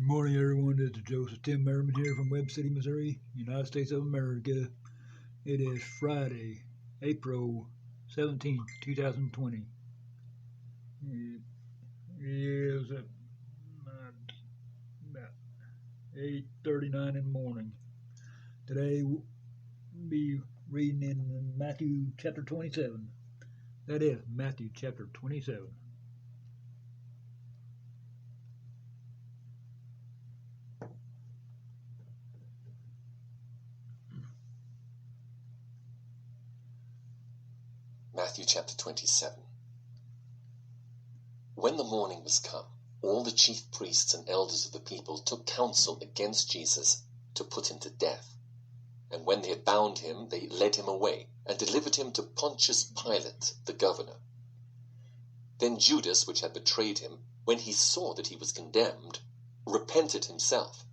morning, everyone. This is Joseph Tim Merriman here from Webb City, Missouri, United States of America. It is Friday, April 17th, 2020. It is about 8:39 in the morning. Today we'll be reading in Matthew chapter 27. That is Matthew chapter 27. Matthew chapter 27. When the morning was come, all the chief priests and elders of the people took counsel against Jesus to put him to death. And when they had bound him, they led him away, and delivered him to Pontius Pilate, the governor. Then Judas, which had betrayed him, when he saw that he was condemned, repented himself,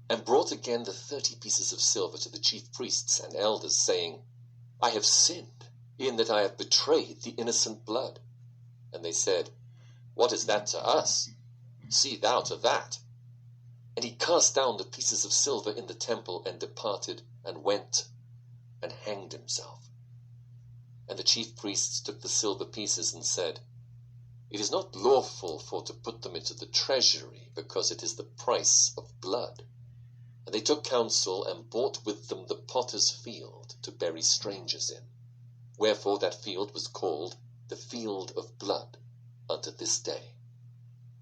and brought again the 30 pieces of silver to the chief priests and elders, saying, I have sinned, in that I have betrayed the innocent blood. And they said, What is that to us? See thou to that. And he cast down the pieces of silver in the temple, and departed, and went, and hanged himself. And the chief priests took the silver pieces, and said, It is not lawful for to put them into the treasury, because it is the price of blood. And they took counsel, and bought with them the potter's field, to bury strangers in. Wherefore that field was called the field of blood unto this day.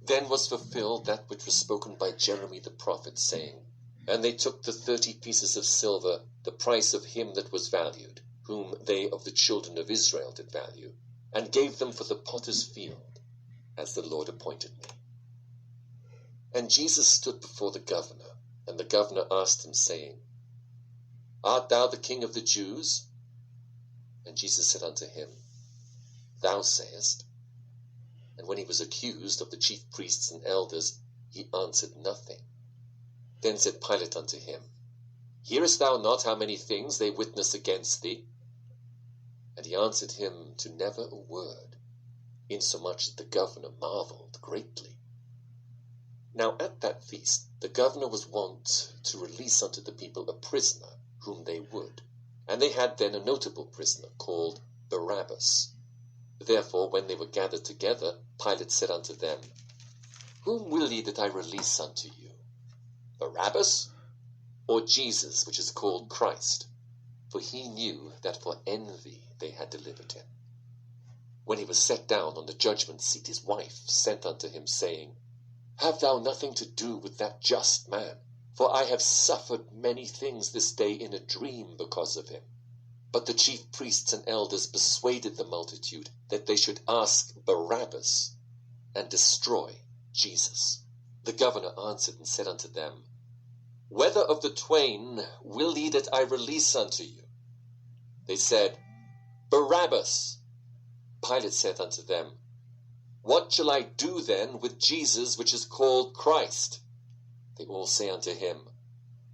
Then was fulfilled that which was spoken by Jeremy the prophet, saying, And they took the 30 pieces of silver, the price of him that was valued, whom they of the children of Israel did value, and gave them for the potter's field, as the Lord appointed me. And Jesus stood before the governor, and the governor asked him, saying, Art thou the King of the Jews? And Jesus said unto him, Thou sayest. And when he was accused of the chief priests and elders, he answered nothing. Then said Pilate unto him, Hearest thou not how many things they witness against thee? And he answered him to never a word, insomuch that the governor marveled greatly. Now at that feast the governor was wont to release unto the people a prisoner whom they would. And they had then a notable prisoner called Barabbas. Therefore, when they were gathered together, Pilate said unto them, Whom will ye that I release unto you? Barabbas, or Jesus, which is called Christ? For he knew that for envy they had delivered him. When he was set down on the judgment seat, his wife sent unto him, saying, Have thou nothing to do with that just man? For I have suffered many things this day in a dream because of him. But the chief priests and elders persuaded the multitude that they should ask Barabbas and destroy Jesus. The governor answered and said unto them, Whether of the twain will ye that I release unto you? They said, Barabbas. Pilate said unto them, What shall I do then with Jesus, which is called Christ? They all say unto him,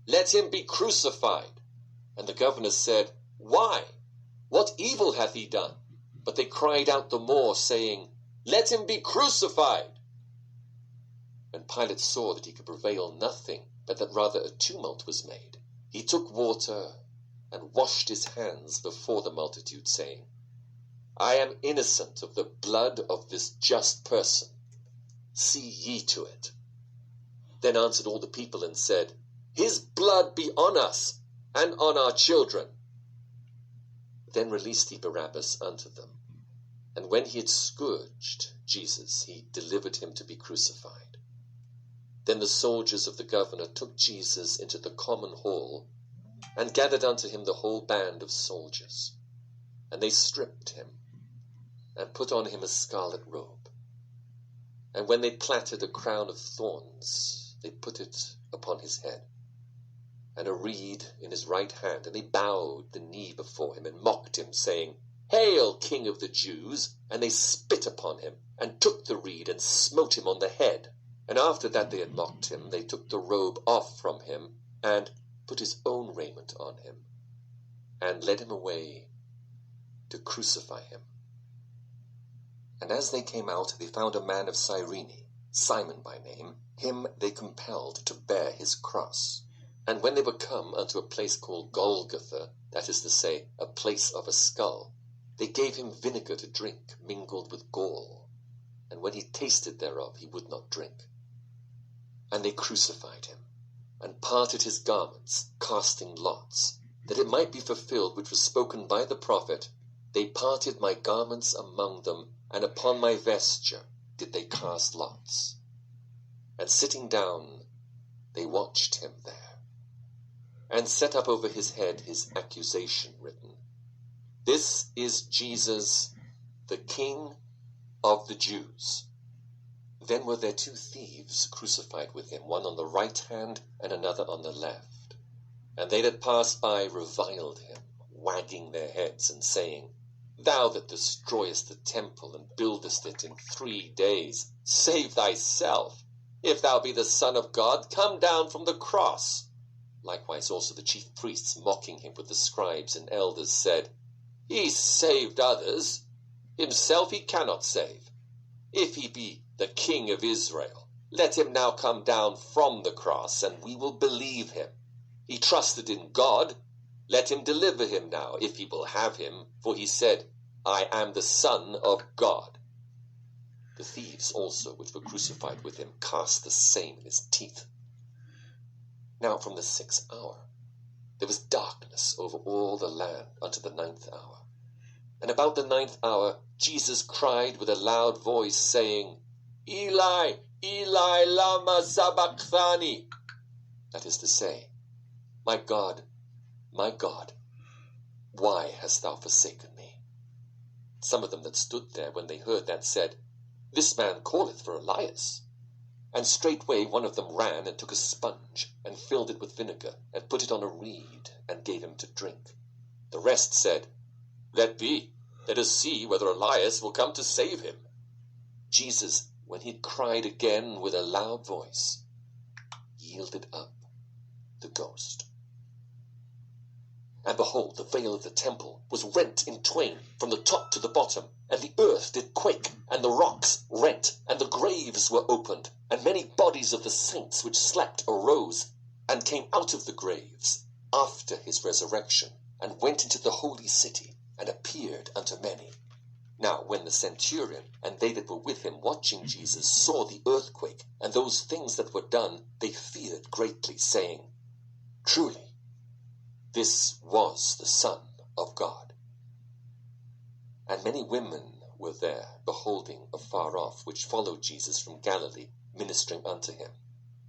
Let him be crucified. And the governor said, Why? What evil hath he done? But they cried out the more, saying, Let him be crucified. When Pilate saw that he could prevail nothing, but that rather a tumult was made, he took water and washed his hands before the multitude, saying, I am innocent of the blood of this just person. See ye to it. Then answered all the people and said, His blood be on us, and on our children. Then released he Barabbas unto them. And when he had scourged Jesus, he delivered him to be crucified. Then the soldiers of the governor took Jesus into the common hall, and gathered unto him the whole band of soldiers. And they stripped him, and put on him a scarlet robe. And when they plaited a crown of thorns, they put it upon his head, and a reed in his right hand, and they bowed the knee before him, and mocked him, saying, Hail, King of the Jews! And they spit upon him, and took the reed, and smote him on the head. And after that they had mocked him, they took the robe off from him, and put his own raiment on him, and led him away to crucify him. And as they came out, they found a man of Cyrene, Simon by name, him they compelled to bear his cross. And when they were come unto a place called Golgotha, that is to say, a place of a skull, they gave him vinegar to drink, mingled with gall. And when he tasted thereof, he would not drink. And they crucified him, and parted his garments, casting lots, that it might be fulfilled which was spoken by the prophet, They parted my garments among them, and upon my vesture did they cast lots. And sitting down, they watched him there, and set up over his head his accusation written, This is Jesus, the King of the Jews. Then were there 2 thieves crucified with him, one on the right hand, and another on the left. And they that passed by reviled him, wagging their heads, and saying, Thou that destroyest the temple, and buildest it in 3 days, save thyself. If thou be the Son of God, come down from the cross. Likewise also the chief priests, mocking him with the scribes and elders, said, He saved others, himself he cannot save. If he be the King of Israel, let him now come down from the cross, and we will believe him. He trusted in God, let him deliver him now, if he will have him, for he said, I am the Son of God. The thieves also which were crucified with him cast the same in his teeth. Now from the 6th hour there was darkness over all the land unto the 9th hour. And about the 9th hour Jesus cried with a loud voice, saying, Eli, Eli, lama sabachthani. That is to say, my God, why hast thou forsaken me? Some of them that stood there, when they heard that, said, This man calleth for Elias. And straightway one of them ran and took a sponge, and filled it with vinegar, and put it on a reed, and gave him to drink. The rest said, Let be, let us see whether Elias will come to save him. Jesus, when he had cried again with a loud voice, yielded up the ghost. And behold, the veil of the temple was rent in twain from the top to the bottom, and the earth did quake, and the rocks rent, and the graves were opened, and many bodies of the saints which slept arose, and came out of the graves after his resurrection, and went into the holy city, and appeared unto many. Now when the centurion and they that were with him watching Jesus saw the earthquake, and those things that were done, they feared greatly, saying, Truly, this was the Son of God. And many women were there, beholding afar off, which followed Jesus from Galilee, ministering unto him,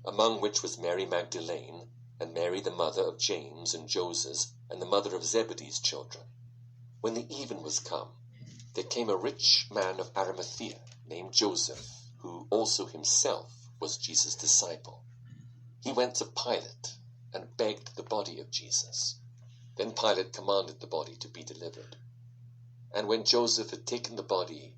among which was Mary Magdalene, and Mary the mother of James and Joses, and the mother of Zebedee's children. When the even was come, there came a rich man of Arimathea, named Joseph, who also himself was Jesus' disciple. He went to Pilate, and begged the body of Jesus. Then Pilate commanded the body to be delivered. And when Joseph had taken the body,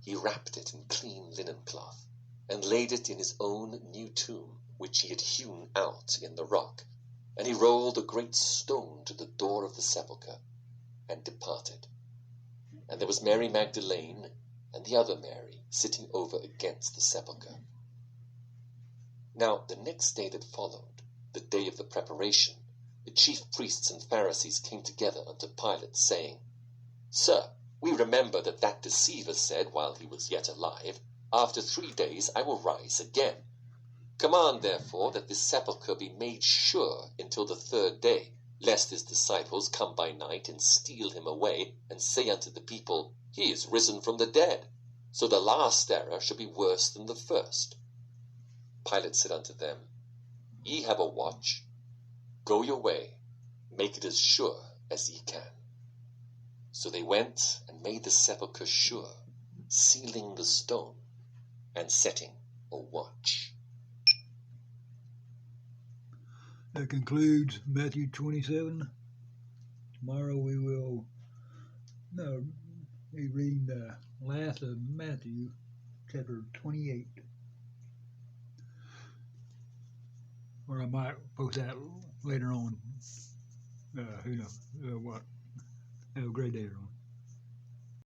he wrapped it in clean linen cloth, and laid it in his own new tomb, which he had hewn out in the rock. And he rolled a great stone to the door of the sepulchre, and departed. And there was Mary Magdalene, and the other Mary, sitting over against the sepulchre. Now the next day that followed, the day of the preparation, the chief priests and Pharisees came together unto Pilate, saying, Sir, we remember that deceiver said, while he was yet alive, After 3 days I will rise again. Command therefore that this sepulchre be made sure until the 3rd day, lest his disciples come by night and steal him away, and say unto the people, He is risen from the dead. So the last error shall be worse than the first. Pilate said unto them, Ye have a watch. Go your way, make it as sure as ye can. So they went and made the sepulchre sure, sealing the stone, and setting a watch. That concludes Matthew 27. Tomorrow we will be reading the last of Matthew, chapter 28. Or I might post that later on. Who knows what. Have a great day, everyone.